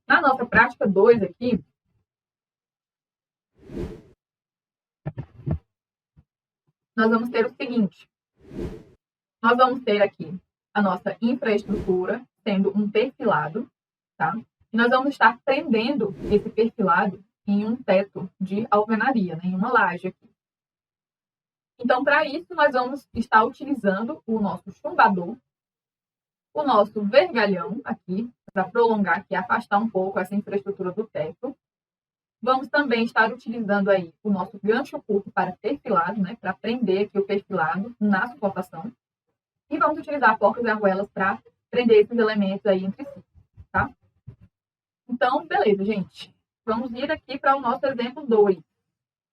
Na nossa prática 2 aqui, nós vamos ter o seguinte. Nós vamos ter aqui a nossa infraestrutura sendo um perfilado, tá? E nós vamos estar prendendo esse perfilado em um teto de alvenaria, né? Em uma laje aqui. Então, para isso, nós vamos estar utilizando o nosso chumbador, o nosso vergalhão aqui, para prolongar aqui, afastar um pouco essa infraestrutura do teto. Vamos também estar utilizando aí o nosso gancho curto para perfilado, né? Para prender aqui o perfilado na suportação. E vamos utilizar porcas e arruelas para prender esses elementos aí entre si, tá? Então, beleza, gente. Vamos ir aqui para o nosso exemplo 2.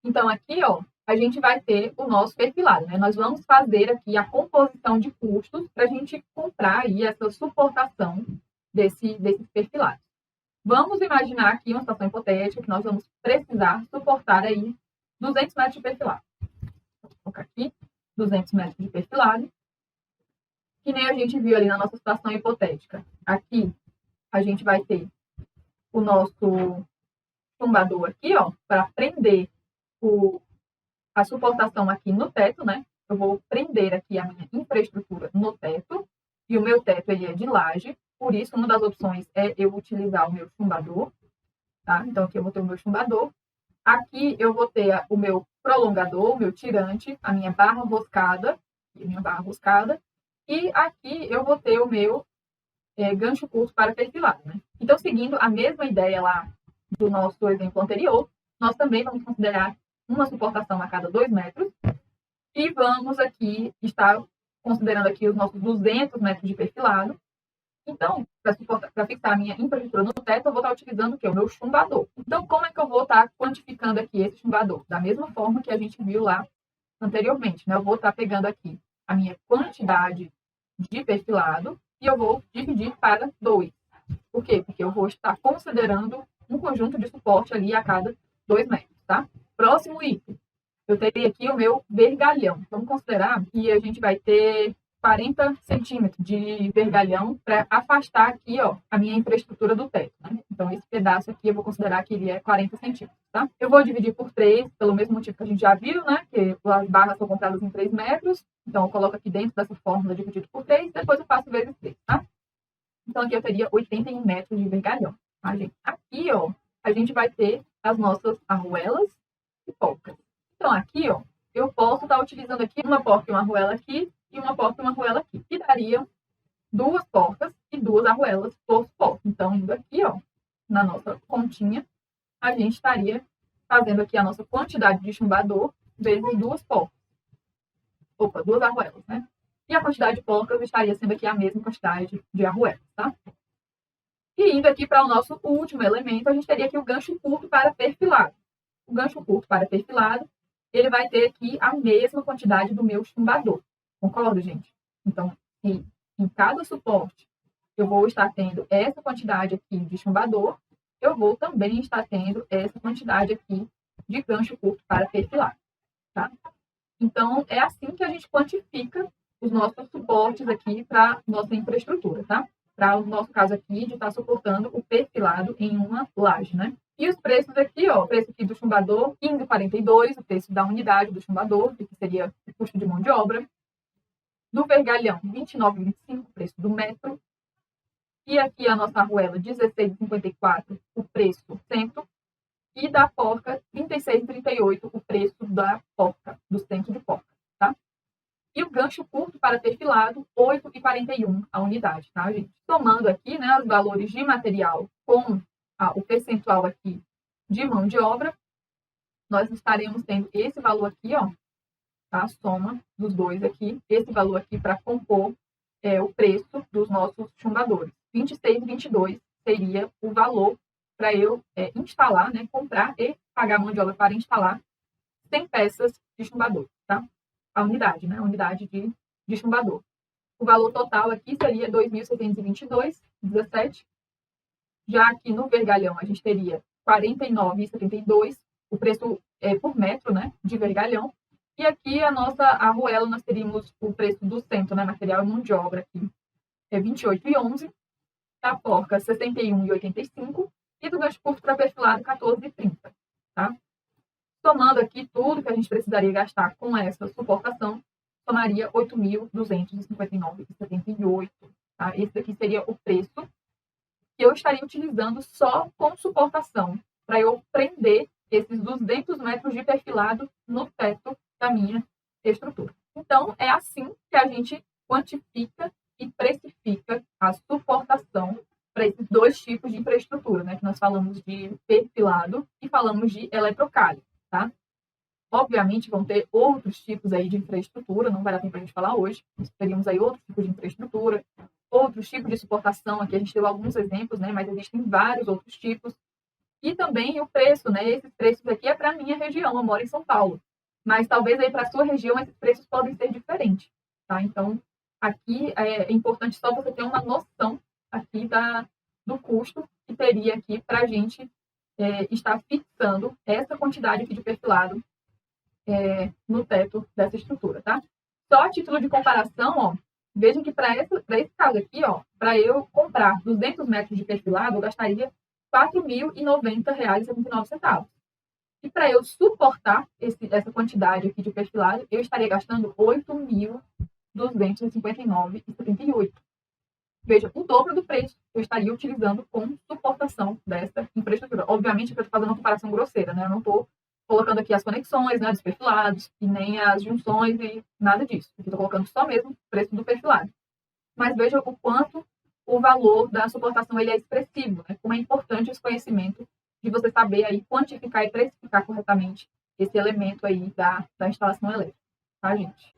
Então, aqui, ó, a gente vai ter o nosso perfilado, né? Nós vamos fazer aqui a composição de custos para a gente comprar aí essa suportação desses perfilados. Vamos imaginar aqui uma situação hipotética que nós vamos precisar suportar aí 200 metros de perfilado. Vou colocar aqui 200 metros de perfilado. Que nem a gente viu ali na nossa situação hipotética. Aqui, a gente vai ter o nosso chumbador aqui, ó, para prender a suportação aqui no teto, né? Eu vou prender aqui a minha infraestrutura no teto, e o meu teto ele é de laje, por isso uma das opções é eu utilizar o meu chumbador, tá? Então aqui eu vou ter o meu chumbador. Aqui eu vou ter o meu prolongador, o meu tirante, a minha barra roscada, e aqui eu vou ter o meu gancho curto para perfilado, né? Então, seguindo a mesma ideia lá do nosso exemplo anterior, nós também vamos considerar uma suportação a cada 2 metros e vamos aqui estar considerando aqui os nossos 200 metros de perfilado. Então, para fixar a minha infraestrutura no teto, eu vou estar utilizando o quê? O meu chumbador. Então, como é que eu vou estar quantificando aqui esse chumbador? Da mesma forma que a gente viu lá anteriormente, né? Eu vou estar pegando aqui a minha quantidade de perfilado e eu vou dividir para 2. Por quê? Porque eu vou estar considerando um conjunto de suporte ali a cada 2 metros, tá? Próximo item. Eu teria aqui o meu vergalhão. Vamos considerar que a gente vai ter 40 centímetros de vergalhão para afastar aqui, ó, a minha infraestrutura do teto, né? Então, esse pedaço aqui eu vou considerar que ele é 40 centímetros, tá? Eu vou dividir por 3, pelo mesmo motivo que a gente já viu, né? Que as barras são compradas em 3 metros. Então, eu coloco aqui dentro dessa fórmula dividido por 3, depois eu faço vezes 3, tá? Então, aqui eu teria 81 metros de vergalhão, tá, gente? Aqui, ó, a gente vai ter as nossas arruelas e porcas. Então, aqui, ó, eu posso estar utilizando aqui uma porca e uma arruela aqui, e uma porca e uma arruela aqui, que dariam 2 porcas e 2 arruelas por porca. Então, indo aqui, ó, na nossa continha, a gente estaria fazendo aqui a nossa quantidade de chumbador vezes 2 porcas. Opa, 2 arruelas, né? E a quantidade de porcas estaria sendo aqui a mesma quantidade de arruelas, tá? E indo aqui para o nosso último elemento, a gente teria aqui o gancho curto para perfilado. O gancho curto para perfilado, ele vai ter aqui a mesma quantidade do meu chumbador. Concorda, gente? Então, em cada suporte, eu vou estar tendo essa quantidade aqui de chumbador, eu vou também estar tendo essa quantidade aqui de gancho curto para perfilado, tá? Então, é assim que a gente quantifica os nossos suportes aqui para nossa infraestrutura, tá? Para o nosso caso aqui de estar suportando o perfilado em uma laje, né? E os preços aqui, ó, o preço aqui do chumbador, 15,42, o preço da unidade do chumbador, que seria o custo de mão de obra. Do vergalhão, 29,25, o preço do metro. E aqui a nossa arruela, 16,54, o preço centro. E da porca, 36,38, o preço da porca, do centro de porca, tá? E o gancho curto para perfilado, 8,41 a unidade, tá, gente? Somando aqui, né, os valores de material com o percentual aqui de mão de obra, nós estaremos tendo esse valor aqui, ó, tá? A soma dos dois aqui, esse valor aqui para compor o preço dos nossos chumbadores. 26,22 seria o valor para eu instalar, né, comprar e pagar a mão de obra para instalar 100 peças de chumbador, tá? A unidade, né? A unidade de chumbador. O valor total aqui seria 2.622,17. Já aqui no vergalhão, a gente teria 49,72, o preço por metro, né, de vergalhão. E aqui a nossa arruela, nós teríamos o preço do centro, né, material e mão de obra aqui, 28,11. A porca, 61,85. do gancho curto para perfilado, 14,30, tá? Somando aqui tudo que a gente precisaria gastar com essa suportação, somaria R$ 8.259,78. Tá? Esse daqui seria o preço que eu estaria utilizando só com suportação, para eu prender esses 200 metros de perfilado no teto da minha estrutura. Então, é assim que a gente quantifica e precifica a suportação para esses dois tipos de infraestrutura, né? Que nós falamos de perfilado e falamos de eletrocalhe, tá? Obviamente, vão ter outros tipos aí de infraestrutura, não vai dar tempo para a gente falar hoje, nós teríamos aí outros tipos de infraestrutura, outros tipos de suportação, aqui a gente deu alguns exemplos, né, mas existem vários outros tipos, e também o preço, né, esses preços aqui é para a minha região, eu moro em São Paulo, mas talvez aí para a sua região esses preços podem ser diferentes, tá? Então, aqui é importante só você ter uma noção aqui do custo que teria aqui para a gente estar fixando essa quantidade aqui de perfilado no teto dessa estrutura, tá? Só a título de comparação, ó, veja que para esse caso aqui, ó, para eu comprar 200 metros de perfilado, eu gastaria R$ 4.090,79. E para eu suportar essa quantidade aqui de perfilado, eu estaria gastando R$ 8.259,78. Veja, o dobro do preço eu estaria utilizando com suportação dessa infraestrutura. Obviamente, eu estou fazendo uma comparação grosseira, né? Eu não estou colocando aqui as conexões, né, dos perfilados, e nem as junções e nada disso. Aqui estou colocando só mesmo o preço do perfilado. Mas veja o quanto o valor da suportação ele é expressivo, né? Como é importante esse conhecimento de você saber aí quantificar e precificar corretamente esse elemento aí da instalação elétrica, tá, gente?